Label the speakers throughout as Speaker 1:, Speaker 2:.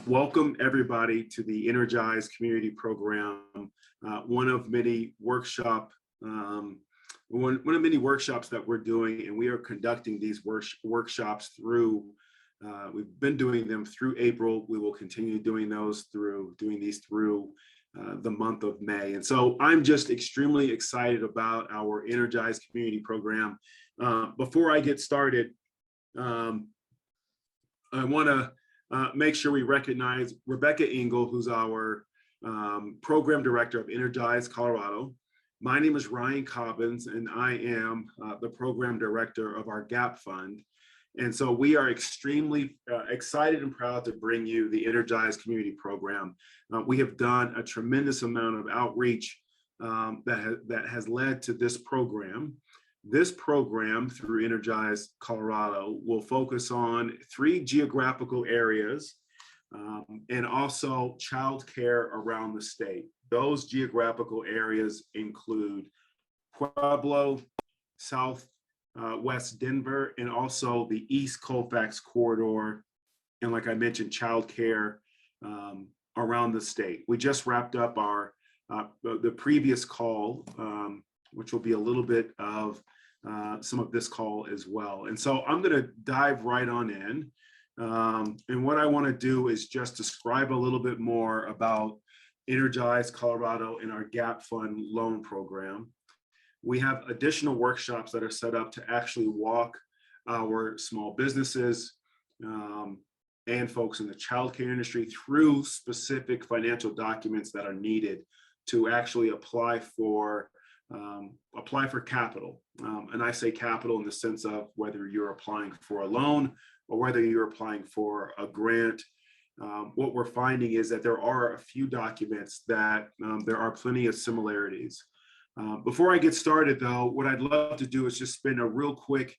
Speaker 1: Welcome everybody to the Energize Community Program, one of many workshops that we're doing, and we are conducting these workshops through. We've been doing them through April. We will continue doing these through the month of May. And so I'm just extremely excited about our Energize Community Program. Before I get started, I want to make sure we recognize Rebecca Engel, who's our program director of Energize Colorado. My name is Ryan Cobbins, and I am the program director of our GAP Fund. And so we are extremely excited and proud to bring you the Energize Community Program. We have done a tremendous amount of outreach that has led to this program. This program through Energize Colorado will focus on 3 geographical areas and also childcare around the state. Those geographical areas include Pueblo, Southwest Denver, and also the East Colfax corridor. And like I mentioned, childcare around the state. We just wrapped up the previous call, which will be a little bit of some of this call as well. And so I'm going to dive right on in. And what I want to do is just describe a little bit more about Energize Colorado and our GAP Fund loan program. We have additional workshops that are set up to actually walk our small businesses and folks in the childcare industry through specific financial documents that are needed to actually apply for capital. And I say capital in the sense of whether you're applying for a loan or whether you're applying for a grant. What we're finding is that there are a few documents that there are plenty of similarities. Before I get started though, what I'd love to do is just spend a real quick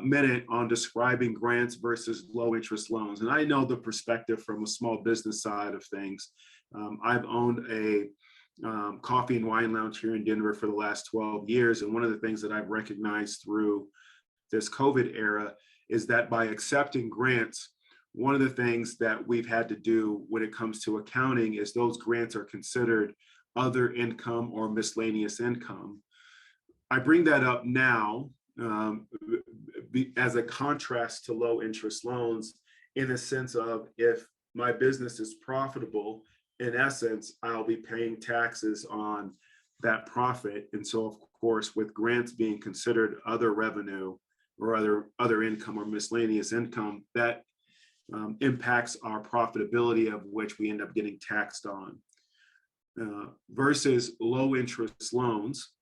Speaker 1: minute on describing grants versus low interest loans. And I know the perspective from a small business side of things. I've owned a coffee and wine lounge here in Denver for the last 12 years. And one of the things that I've recognized through this COVID era is that by accepting grants, one of the things that we've had to do when it comes to accounting is those grants are considered other income or miscellaneous income. I bring that up now as a contrast to low interest loans in the sense of if my business is profitable, in essence, I'll be paying taxes on that profit. And so, of course, with grants being considered other revenue or other income or miscellaneous income, that impacts our profitability of which we end up getting taxed on. Versus low interest loans,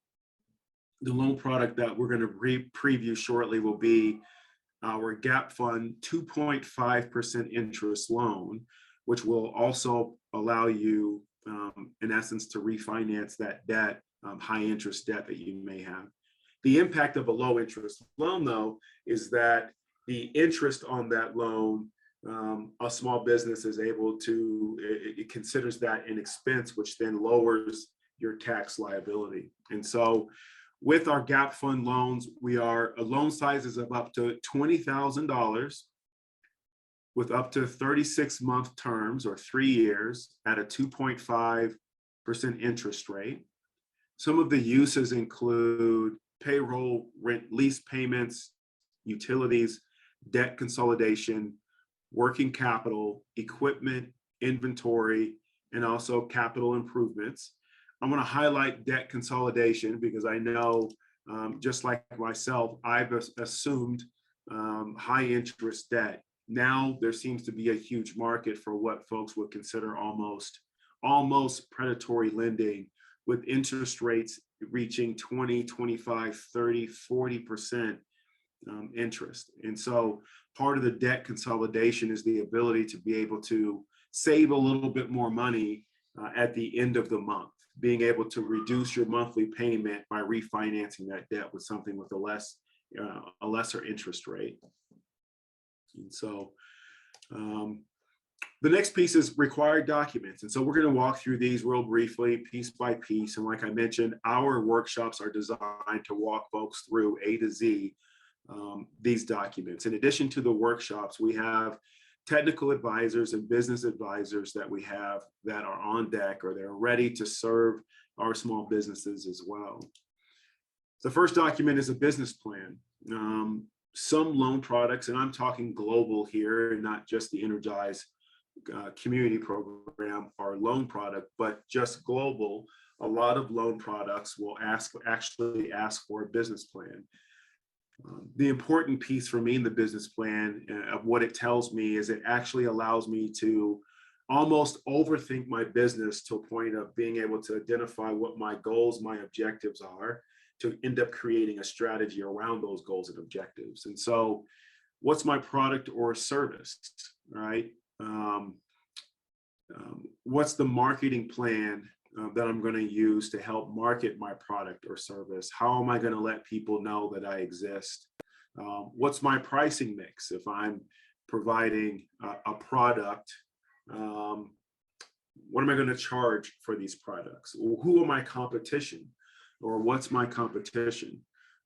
Speaker 1: the loan product that we're going to preview shortly will be our GAP Fund 2.5% interest loan, which will also allow you, in essence, to refinance that debt, high interest debt that you may have. The impact of a low interest loan, though, is that the interest on that loan, a small business is able to, it considers that an expense, which then lowers your tax liability. And so with our GAP Fund loans, loan sizes of up to $20,000 with up to 36-month terms or 3 years at a 2.5% interest rate. Some of the uses include payroll, rent, lease payments, utilities, debt consolidation, working capital, equipment, inventory, and also capital improvements. I want to highlight debt consolidation because I know, just like myself, I've assumed high interest debt. Now there seems to be a huge market for what folks would consider almost predatory lending, with interest rates reaching 20, 25, 30, 40% interest. And so part of the debt consolidation is the ability to be able to save a little bit more money at the end of the month, being able to reduce your monthly payment by refinancing that debt with something with a lesser interest rate. And so the next piece is required documents. And so we're going to walk through these real briefly, piece by piece. And like I mentioned, our workshops are designed to walk folks through A to Z these documents. In addition to the workshops, we have technical advisors and business advisors that we have that are on deck, or they're ready to serve our small businesses as well. The first document is a business plan. Some loan products, and I'm talking global here and not just the Energize community program or loan product, but just global. A lot of loan products will actually ask for a business plan. The important piece for me in the business plan of what it tells me is it actually allows me to almost overthink my business to a point of being able to identify what my goals, my objectives are, to end up creating a strategy around those goals and objectives. And so what's my product or service, right? What's the marketing plan that I'm going to use to help market my product or service? How am I going to let people know that I exist? What's my pricing mix? If I'm providing a product, what am I going to charge for these products? Who are my competition? Or what's my competition?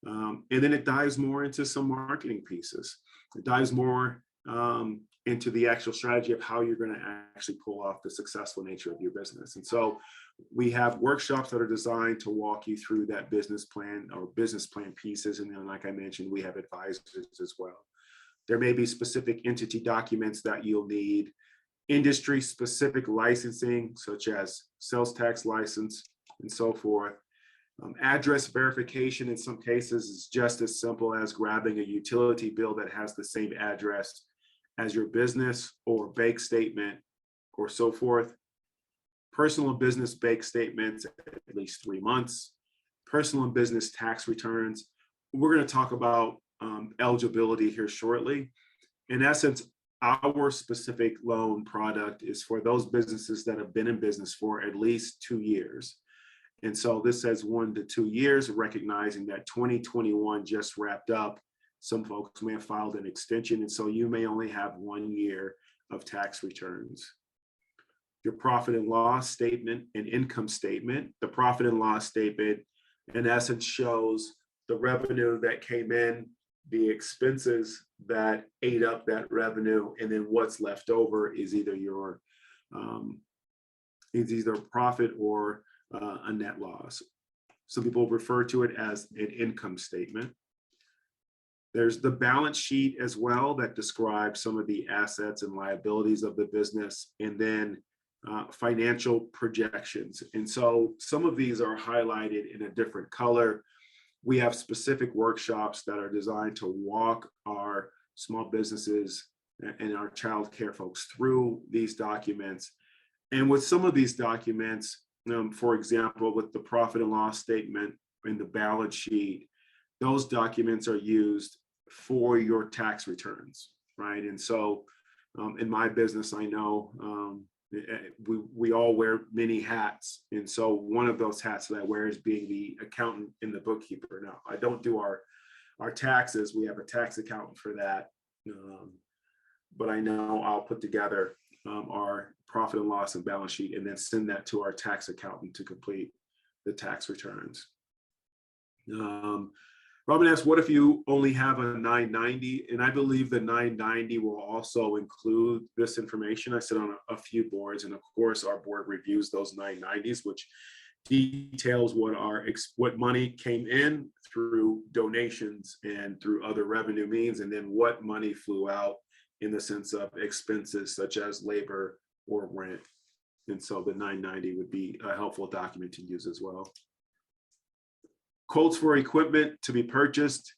Speaker 1: And then it dives more into some marketing pieces. It dives more into the actual strategy of how you're going to actually pull off the successful nature of your business. And so we have workshops that are designed to walk you through that business plan or business plan pieces. And then, like I mentioned, we have advisors as well. There may be specific entity documents that you'll need, industry specific licensing, such as sales tax license and so forth. Address verification in some cases is just as simple as grabbing a utility bill that has the same address as your business or bank statement or so forth. Personal and business bank statements at least 3 months. Personal and business tax returns. We're going to talk about eligibility here shortly. In essence, our specific loan product is for those businesses that have been in business for at least 2 years. And so this says 1 to 2 years, recognizing that 2021 just wrapped up. Some folks may have filed an extension, and so you may only have 1 year of tax returns. Your profit and loss statement and income statement. The profit and loss statement, in essence, shows the revenue that came in, the expenses that ate up that revenue, and then what's left over is either your profit or a net loss. Some people refer to it as an income statement. There's the balance sheet as well that describes some of the assets and liabilities of the business, and then financial projections. And so some of these are highlighted in a different color. We have specific workshops that are designed to walk our small businesses and our child care folks through these documents. And with some of these documents, for example, with the profit and loss statement and the balance sheet, those documents are used for your tax returns, right? And so in my business, I know we all wear many hats. And so one of those hats that I wear is being the accountant and the bookkeeper. Now, I don't do our taxes. We have a tax accountant for that. But I know I'll put together our profit and loss and balance sheet and then send that to our tax accountant to complete the tax returns. Robin asked, what if you only have a 990? And I believe the 990 will also include this information. I sit on a few boards, and of course our board reviews those 990s, which details what money came in through donations and through other revenue means, and then what money flew out in the sense of expenses such as labor or rent. And so the 990 would be a helpful document to use as well. Quotes for equipment to be purchased.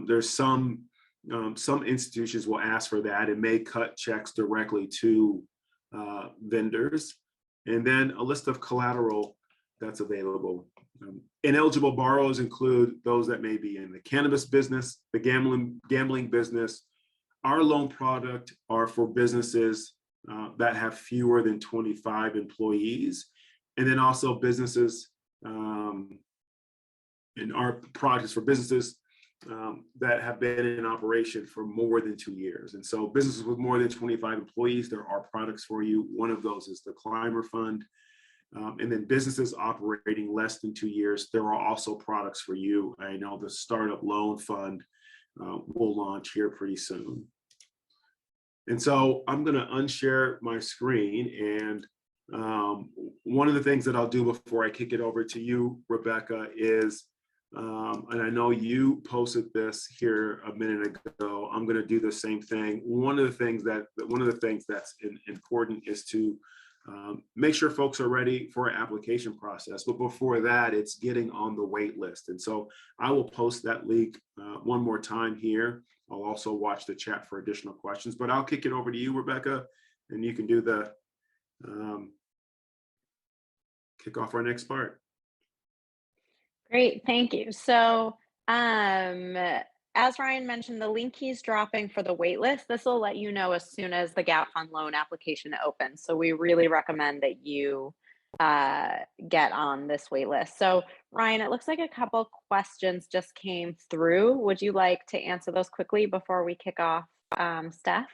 Speaker 1: There's some institutions will ask for that and may cut checks directly to vendors. And then a list of collateral that's available. Ineligible borrowers include those that may be in the cannabis business, the gambling business. Our loan product are for businesses that have fewer than 25 employees, and then also businesses, and our product is for businesses that have been in operation for more than 2 years. And so businesses with more than 25 employees, there are products for you. One of those is the Climber Fund. And then businesses operating less than 2 years, there are also products for you. I know the Startup Loan Fund will launch here pretty soon. And so I'm going to unshare my screen. And one of the things that I'll do before I kick it over to you, Rebecca, is, and I know you posted this here a minute ago, I'm going to do the same thing. One of the things that's important is to make sure folks are ready for an application process. But before that, it's getting on the wait list. And so I will post that link one more time here. I'll also watch the chat for additional questions, but I'll kick it over to you, Rebecca, and you can do the kick off our next part.
Speaker 2: Great, thank you. So as Ryan mentioned, the link he's dropping for the waitlist, this will let you know as soon as the Gap Fund loan application opens. So we really recommend that you get on this waitlist. So Ryan, it looks like a couple questions just came through. Would you like to answer those quickly before we kick off, Steph?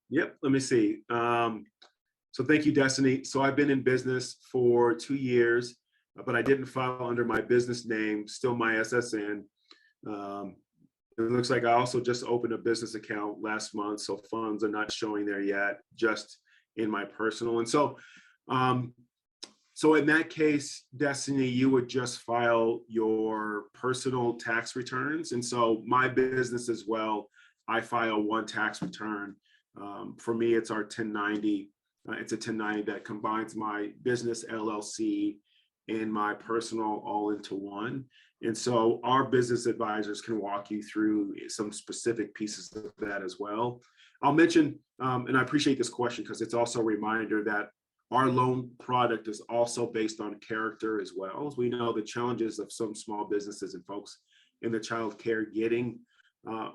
Speaker 1: Yep, let me see. So thank you, Destiny. So I've been in business for 2 years, but I didn't file under my business name, still my SSN. It looks like I also just opened a business account last month, so funds are not showing there yet, just in my personal. And so, so in that case, Destiny, you would just file your personal tax returns. And so my business as well, I file one tax return. For me, it's our 1090. It's a 1090 that combines my business LLC and my personal all into one. And so our business advisors can walk you through some specific pieces of that as well. I'll mention, and I appreciate this question because it's also a reminder that our loan product is also based on character as well. As we know, the challenges of some small businesses and folks in the child care getting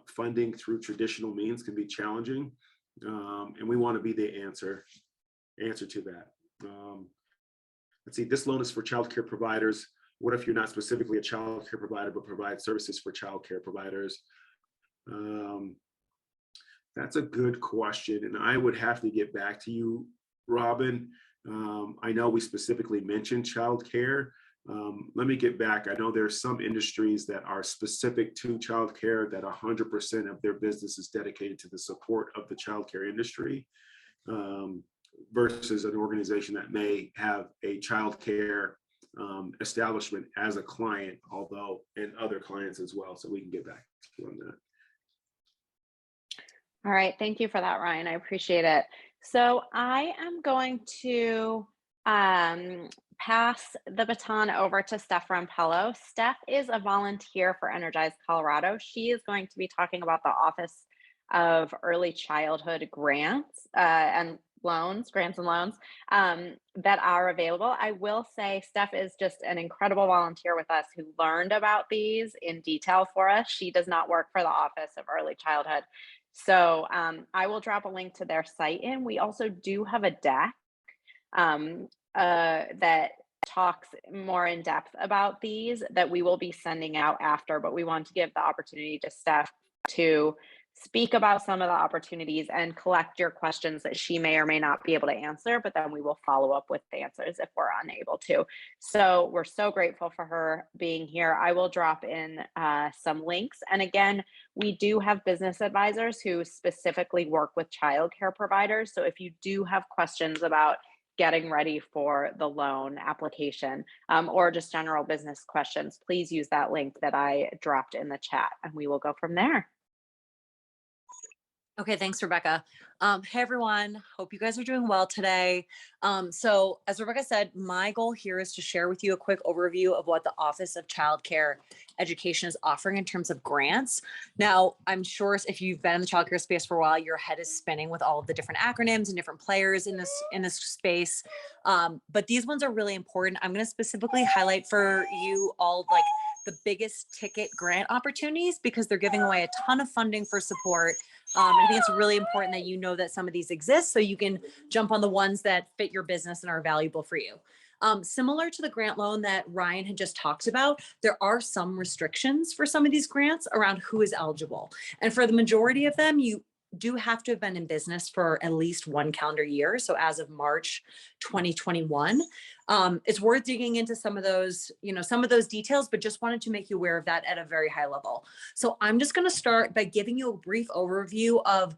Speaker 1: funding through traditional means can be challenging. And we want to be the answer to that. Let's see, this loan is for childcare providers. What if you're not specifically a childcare provider, but provide services for childcare providers? That's a good question. And I would have to get back to you, Robin. I know we specifically mentioned childcare. Let me get back. I know there's some industries that are specific to childcare that 100% of their business is dedicated to the support of the childcare industry. Versus an organization that may have a childcare establishment as a client, although, and other clients as well. So we can get back to you on that.
Speaker 2: All right, thank you for that, Ryan. I appreciate it. So I am going to pass the baton over to Steph Rampello. Steph is a volunteer for Energize Colorado. She is going to be talking about the Office of Early Childhood grants and loans that are available. I will say Steph is just an incredible volunteer with us who learned about these in detail for us. She does not work for the Office of Early Childhood. So I will drop a link to their site in. We also do have a deck that talks more in depth about these that we will be sending out after, but we want to give the opportunity to Steph to speak about some of the opportunities and collect your questions that she may or may not be able to answer, but then we will follow up with the answers if we're unable to. So we're so grateful for her being here. I will drop in some links. And again, we do have business advisors who specifically work with childcare providers. So if you do have questions about getting ready for the loan application or just general business questions, please use that link that I dropped in the chat and we will go from there.
Speaker 3: Okay, thanks, Rebecca. Hey, everyone. Hope you guys are doing well today. So as Rebecca said, my goal here is to share with you a quick overview of what the Office of Child Care Education is offering in terms of grants. Now, I'm sure if you've been in the childcare space for a while, your head is spinning with all of the different acronyms and different players in this space. But these ones are really important. I'm going to specifically highlight for you all like the biggest ticket grant opportunities because they're giving away a ton of funding for support. I think it's really important that you know that some of these exist so you can jump on the ones that fit your business and are valuable for you. Similar to the grant loan that Ryan had just talked about, there are some restrictions for some of these grants around who is eligible. And for the majority of them, you do have to have been in business for at least 1 calendar year. So as of March 2021, it's worth digging into some of those, some of those details, but just wanted to make you aware of that at a very high level. So I'm just going to start by giving you a brief overview of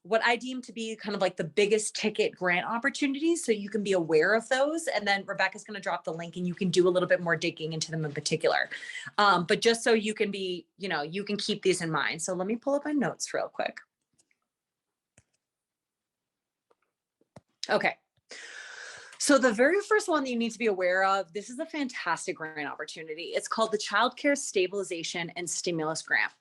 Speaker 3: what I deem to be kind of like the biggest ticket grant opportunities, so you can be aware of those. And then Rebecca's going to drop the link and you can do a little bit more digging into them in particular. But just so you can be, you can keep these in mind. So let me pull up my notes real quick. Okay. So the very first one that you need to be aware of, this is a fantastic grant opportunity. It's called the Child Care Stabilization and Stimulus Grant.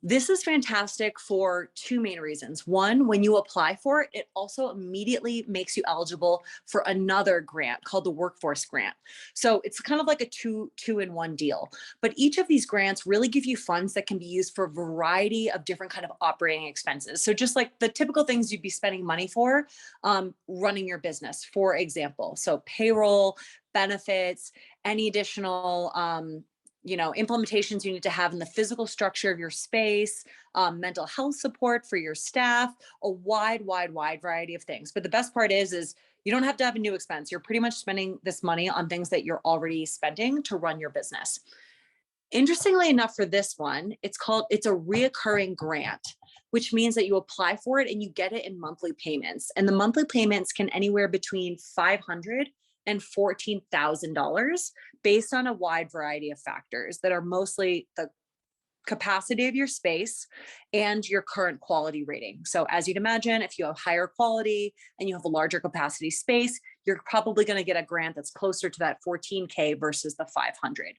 Speaker 3: This is fantastic for two main reasons. One, when you apply for it, it also immediately makes you eligible for another grant called the Workforce Grant. So it's kind of like a two-in-one deal. But each of these grants really give you funds that can be used for a variety of different kind of operating expenses. So just like the typical things you'd be spending money for, running your business, for example. So payroll, benefits, any additional implementations you need to have in the physical structure of your space, mental health support for your staff, a wide variety of things. But the best part is you don't have to have a new expense. You're pretty much spending this money on things that you're already spending to run your business. Interestingly enough, for this one, it's a reoccurring grant, which means that you apply for it and you get it in monthly payments. And the monthly payments can anywhere between $500 and $14,000 based on a wide variety of factors that are mostly the capacity of your space and your current quality rating. So as you'd imagine, if you have higher quality and you have a larger capacity space, you're probably going to get a grant that's closer to that 14K versus the 500.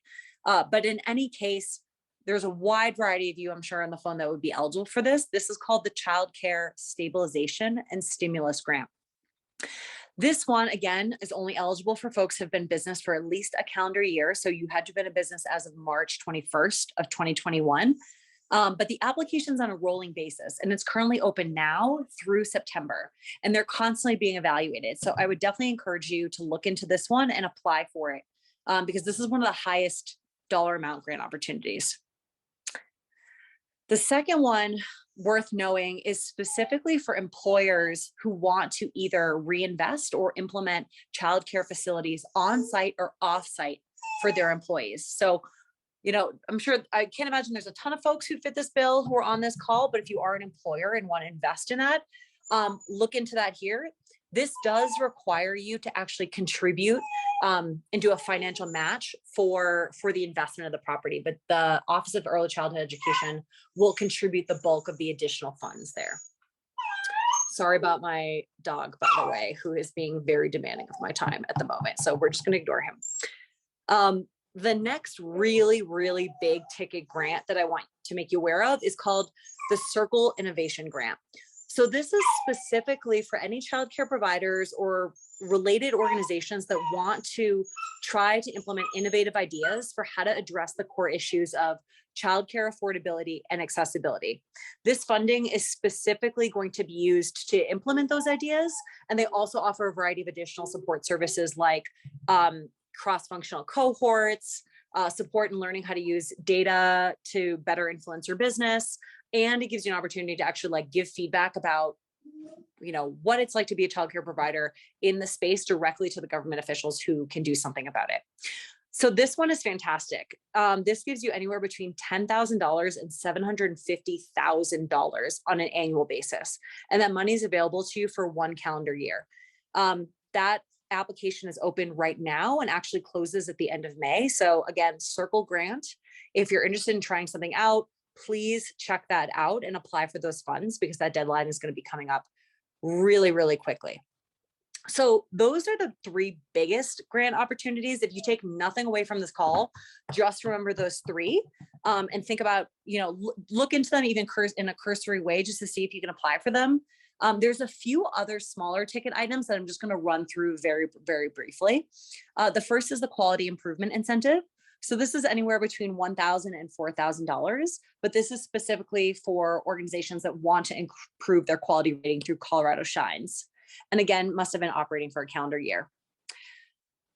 Speaker 3: But in any case, there's a wide variety of you, I'm sure, on the phone that would be eligible for this. This is called the Child Care Stabilization and Stimulus Grant. This one, again, is only eligible for folks who have been in business for at least a calendar year. So you had to have been in business as of March 21st of 2021. But the application's on a rolling basis, and it's currently open now through September, and they're constantly being evaluated. So I would definitely encourage you to look into this one and apply for it, because this is one of the highest dollar amount grant opportunities. The second one worth knowing is specifically for employers who want to either reinvest or implement childcare facilities on site or off site for their employees. So, I can't imagine there's a ton of folks who fit this bill who are on this call, but if you are an employer and want to invest in that, look into that here. This does require you to actually contribute and do a financial match for the investment of the property, but the Office of Early Childhood Education will contribute the bulk of the additional funds there. Sorry about my dog, by the way, who is being very demanding of my time at the moment. So we're just going to ignore him. The next really big ticket grant that I want to make you aware of is called the Circle Innovation Grant. So this is specifically for any childcare providers or related organizations that want to try to implement innovative ideas for how to address the core issues of childcare affordability and accessibility. This funding is specifically going to be used to implement those ideas, and they also offer a variety of additional support services like cross-functional cohorts, support in learning how to use data to better influence your business. And it gives you an opportunity to actually give feedback about, what it's like to be a childcare provider in the space directly to the government officials who can do something about it. So this one is fantastic. This gives you anywhere between $10,000 and $750,000 on an annual basis. And that money is available to you for 1 calendar year. That application is open right now and actually closes at the end of May. So again, Circle Grant, if you're interested in trying something out, please check that out and apply for those funds, because that deadline is going to be coming up really quickly. So those are the 3 biggest grant opportunities. If you take nothing away from this call, just remember those 3 and think about, look into them even in a cursory way just to see if you can apply for them. There's a few other smaller ticket items that I'm just going to run through very briefly. The first is the Quality Improvement Incentive. So this is anywhere between $1,000 and $4,000, but this is specifically for organizations that want to improve their quality rating through Colorado Shines. And again, must have been operating for a calendar year.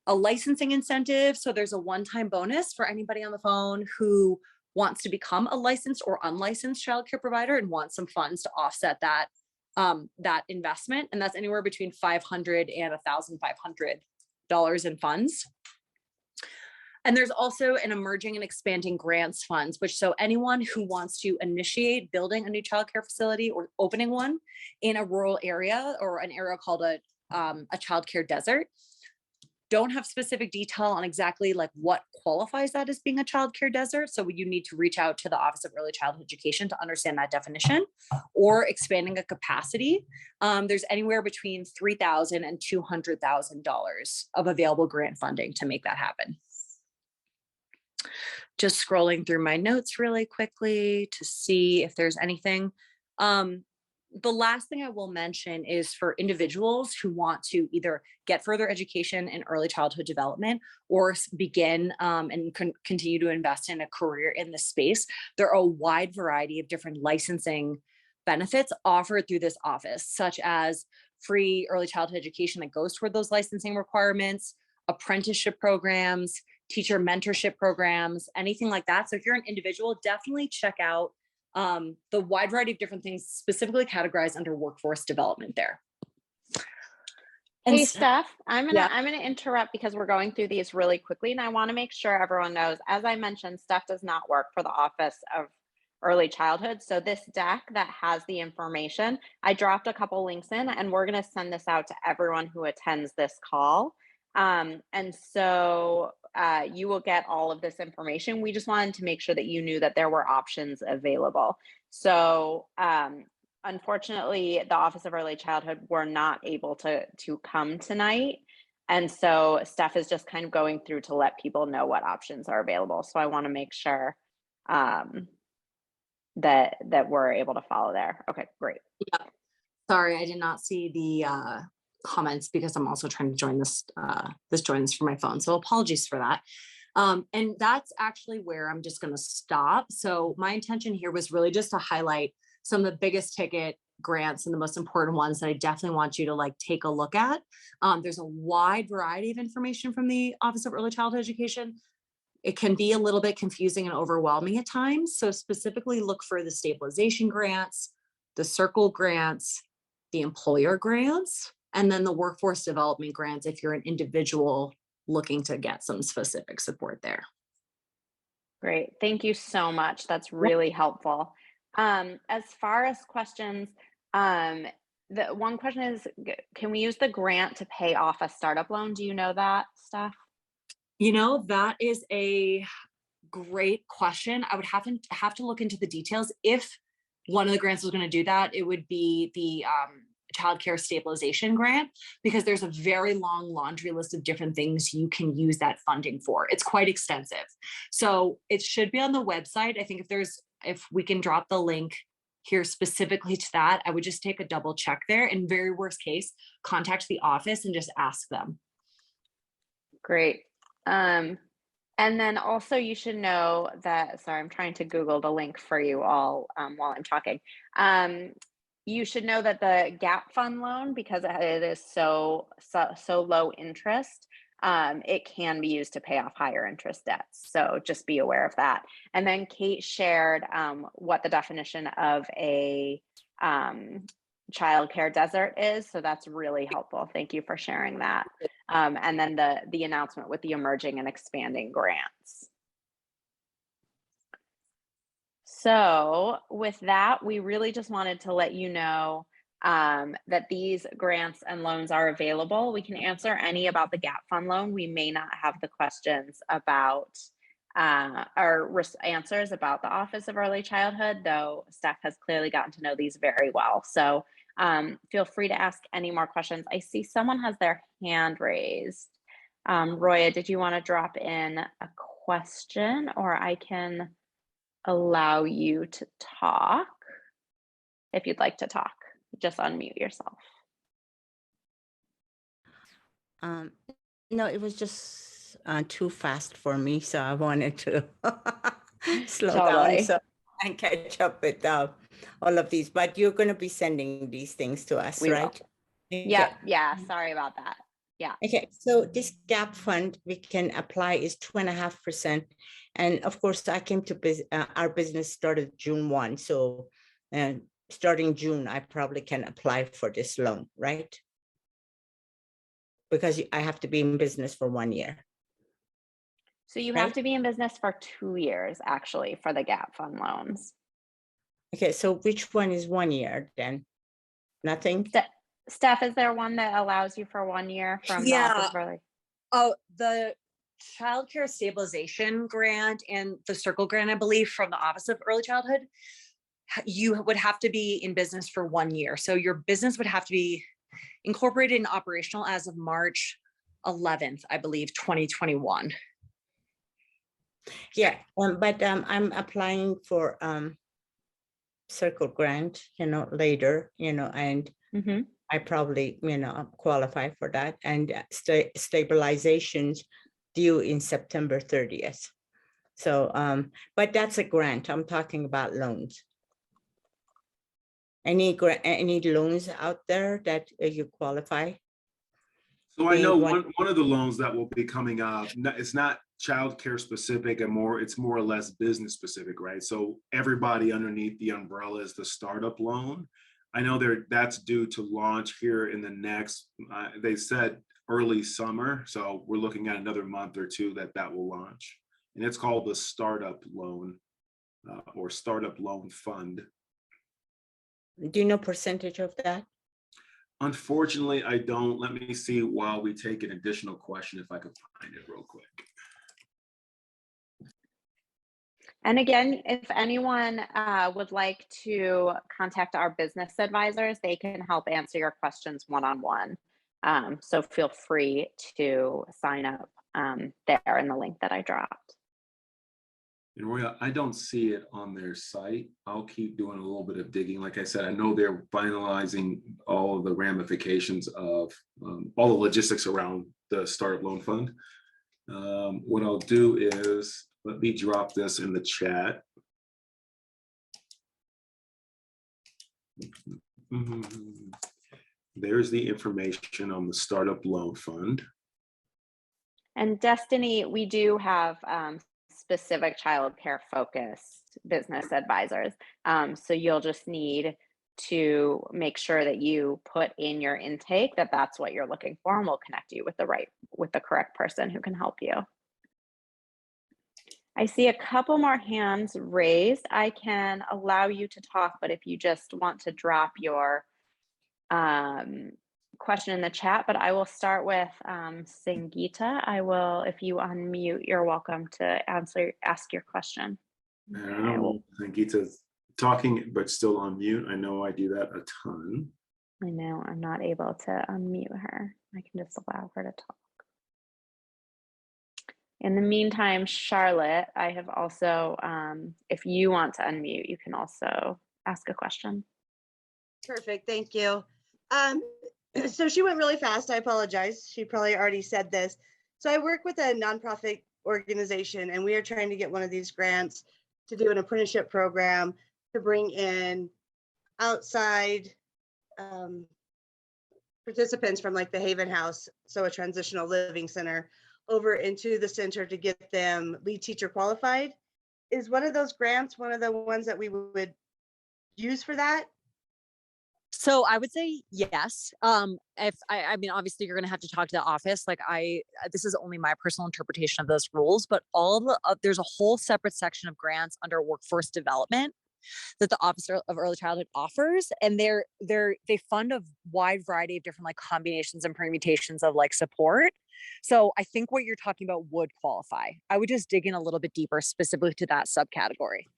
Speaker 3: A licensing incentive. So there's a one-time bonus for anybody on the phone who wants to become a licensed or unlicensed childcare provider and wants some funds to offset that that investment. And that's anywhere between $500 and $1,500 in funds. And there's also an emerging and expanding grants funds, which so anyone who wants to initiate building a new childcare facility or opening one in a rural area or an area called a childcare desert, don't have specific detail on exactly like what qualifies that as being a childcare desert. So you need to reach out to the Office of Early Childhood Education to understand that definition, or expanding a capacity. There's anywhere between $3,000 and $200,000 of available grant funding to make that happen. Just scrolling through my notes really quickly to see if there's anything. The last thing I will mention is for individuals who want to either get further education in early childhood development or begin and continue to invest in a career in this space. There are a wide variety of different licensing benefits offered through this office, such as free early childhood education that goes toward those licensing requirements, apprenticeship programs, teacher mentorship programs, anything like that. So if you're an individual, definitely check out the wide variety of different things specifically categorized under workforce development there.
Speaker 2: Hey, Steph, I'm gonna interrupt because we're going through these really quickly, and I want to make sure everyone knows, as I mentioned, Steph does not work for the Office of Early Childhood. So this deck that has the information, I dropped a couple links in, and we're gonna send this out to everyone who attends this call. And so you will get all of this information. We just wanted to make sure that you knew that there were options available. So unfortunately, the Office of Early Childhood were not able to come tonight. And so Steph is just kind of going through to let people know what options are available. So I want to make sure that we're able to follow there. Okay, great.
Speaker 3: Yeah. Sorry, I did not see the comments because I'm also trying to join this from my phone. So apologies for that. And that's actually where I'm just going to stop. So my intention here was really just to highlight some of the biggest ticket grants and the most important ones that I definitely want you to like take a look at. There's a wide variety of information from the Office of Early Childhood Education. It can be a little bit confusing and overwhelming at times. So specifically look for the stabilization grants, the circle grants, the employer grants, and then the workforce development grants if you're an individual looking to get some specific support there.
Speaker 2: Great. Thank you so much. That's really helpful. As far as questions, the one question is, can we use the grant to pay off a startup loan? Do you know that, Steph?
Speaker 3: You know, that is a great question. I would have to look into the details. If one of the grants was going to do that, it would be the childcare stabilization grant, because there's a very long laundry list of different things you can use that funding for. It's quite extensive. So it should be on the website. I think if we can drop the link here specifically to that, I would just take a double check there. In very worst case, contact the office and just ask them. Great.
Speaker 2: And then also you should know that, sorry, I'm trying to Google the link for you all while I'm talking. You should know that the gap fund loan, because it is so low interest, it can be used to pay off higher interest debts. So just be aware of that. And then Kate shared what the definition of a childcare desert is. So that's really helpful. Thank you for sharing that. And then the announcement with the emerging and expanding grants. So with that, we really just wanted to let you know that these grants and loans are available. We can answer any about the gap fund loan. We may not have the questions about or answers about the Office of Early Childhood, though Steph has clearly gotten to know these very well. So feel free to ask any more questions. I see someone has their hand raised. Roya, did you want to drop in a question, or I can allow you to talk if you'd like to talk? Just unmute yourself.
Speaker 4: No, it was just too fast for me, so I wanted to slow
Speaker 2: Totally.
Speaker 4: down and catch up with all of these. But you're going to be sending these things to us,
Speaker 2: We
Speaker 4: right?
Speaker 2: will. Yeah. Sorry about that. Yeah.
Speaker 4: Okay, so this gap fund we can apply is 2.5%. And of course, I came to our business started June 1. So starting June, I probably can apply for this loan, right? Because I have to be in business for 1 year.
Speaker 2: So you
Speaker 4: Right.
Speaker 2: have to be in business for 2 years, actually, for the gap fund loans.
Speaker 4: Okay, so which one is 1 year then? Nothing?
Speaker 2: Steph, is there one that allows you for 1 year from the Office of Early?
Speaker 3: Oh, the Child Care Stabilization Grant and the Circle Grant, I believe, from the Office of Early Childhood, you would have to be in business for 1 year. So your business would have to be incorporated and operational as of March 11th, I believe, 2021.
Speaker 4: Yeah, but I'm applying for Circle Grant, later, and I probably, qualify for that. And stabilizations due in September 30th. So, but that's a grant. I'm talking about loans. Any loans out there that you qualify?
Speaker 1: So I know one of the loans that will be coming up, it's not childcare specific and it's more or less business specific, right? So everybody underneath the umbrella is the startup loan. I know that's due to launch here in the next, they said early summer. So we're looking at another month or two that will launch. And it's called the startup loan or startup loan fund.
Speaker 4: Do you know percentage of that?
Speaker 1: Unfortunately, I don't. Let me see while we take an additional question if I can find it real quick.
Speaker 2: And again, if anyone would like to contact our business advisors, they can help answer your questions one-on-one. So feel free to sign up there in the link that I dropped.
Speaker 1: And Roya, I don't see it on their site. I'll keep doing a little bit of digging. Like I said, I know they're finalizing all of the ramifications of all the logistics around the Startup Loan Fund. What I'll do is, let me drop this in the chat. There's the information on the Startup Loan Fund.
Speaker 2: And Destiny, we do have specific childcare focused business advisors. So you'll just need to make sure that you put in your intake that that's what you're looking for, and we'll connect you with the correct person who can help you. I see a couple more hands raised. I can allow you to talk, but if you just want to drop your question in the chat, but I will start with Sangeeta. If you unmute, you're welcome to ask your question.
Speaker 1: I don't know, Sangeeta's talking, but still on mute. I know I do that a ton.
Speaker 2: I know I'm not able to unmute her. I can just allow her to talk. In the meantime, Charlotte, I have also, if you want to unmute, you can also ask a question.
Speaker 5: Perfect, thank you. So she went really fast, I apologize. She probably already said this. So I work with a nonprofit organization, and we are trying to get one of these grants to do an apprenticeship program to bring in outside participants from like the Haven House, so a transitional living center, over into the center to get them lead teacher qualified. Is one of those grants one of the ones that we would use for that?
Speaker 3: So I would say yes. I mean, obviously you're going to have to talk to the office. This is only my personal interpretation of those rules, but there's a whole separate section of grants under workforce development that the Office of Early Childhood offers. And they fund a wide variety of different like combinations and permutations of like support. So I think what you're talking about would qualify. I would just dig in a little bit deeper specifically to that subcategory.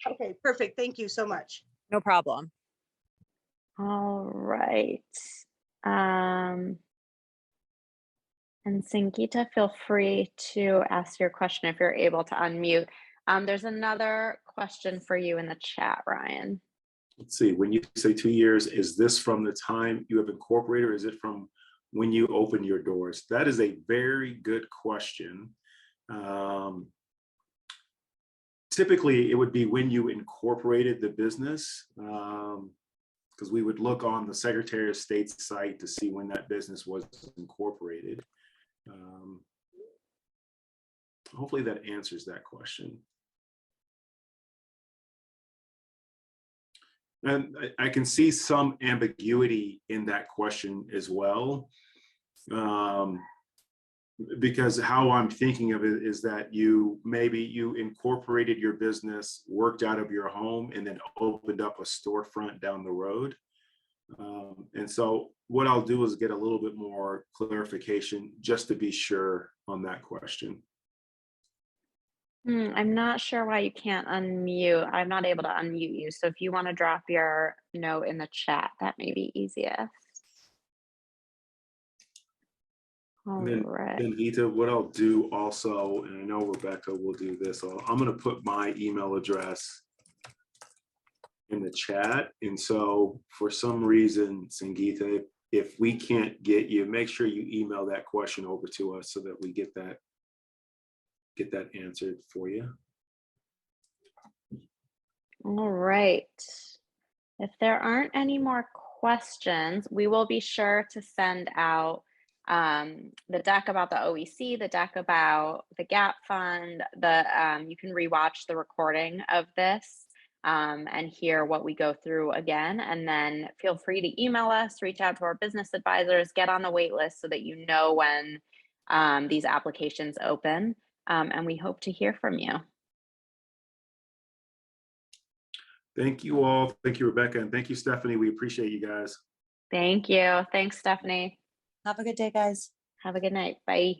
Speaker 5: Okay, perfect. Thank you so much.
Speaker 3: No problem.
Speaker 2: All right. And Sangeeta, feel free to ask your question if you're able to unmute. There's another question for you in the chat, Ryan.
Speaker 1: Let's see, when you say 2 years, is this from the time you have incorporated, or is it from when you open your doors? That is a very good question. Typically, it would be when you incorporated the business. because we would look on the Secretary of State's site to see when that business was incorporated. Hopefully that answers that question. And I can see some ambiguity in that question as well. Because how I'm thinking of it is that maybe you incorporated your business, worked out of your home, and then opened up a storefront down the road. And so what I'll do is get a little bit more clarification just to be sure on that question.
Speaker 2: I'm not sure why you can't unmute. I'm not able to unmute you. So if you want to drop your note in the chat, that may be easiest. All right.
Speaker 1: Then Vita, what I'll do also, and I know Rebecca will do this, I'm going to put my email address in the chat. And so for some reason, Sangeeta, if we can't get you, make sure you email that question over to us so that we get that answered for you.
Speaker 2: All right. If there aren't any more questions, we will be sure to send out the deck about the OEC, the deck about the GAP fund, you can rewatch the recording of this and hear what we go through again. And then feel free to email us, reach out to our business advisors, get on the wait list so that you know when these applications open. And we hope to hear from you.
Speaker 1: Thank you all. Thank you, Rebecca. And thank you, Stephanie. We appreciate you guys.
Speaker 2: Thank you. Thanks, Stephanie.
Speaker 3: Have a good day, guys.
Speaker 2: Have a good night. Bye.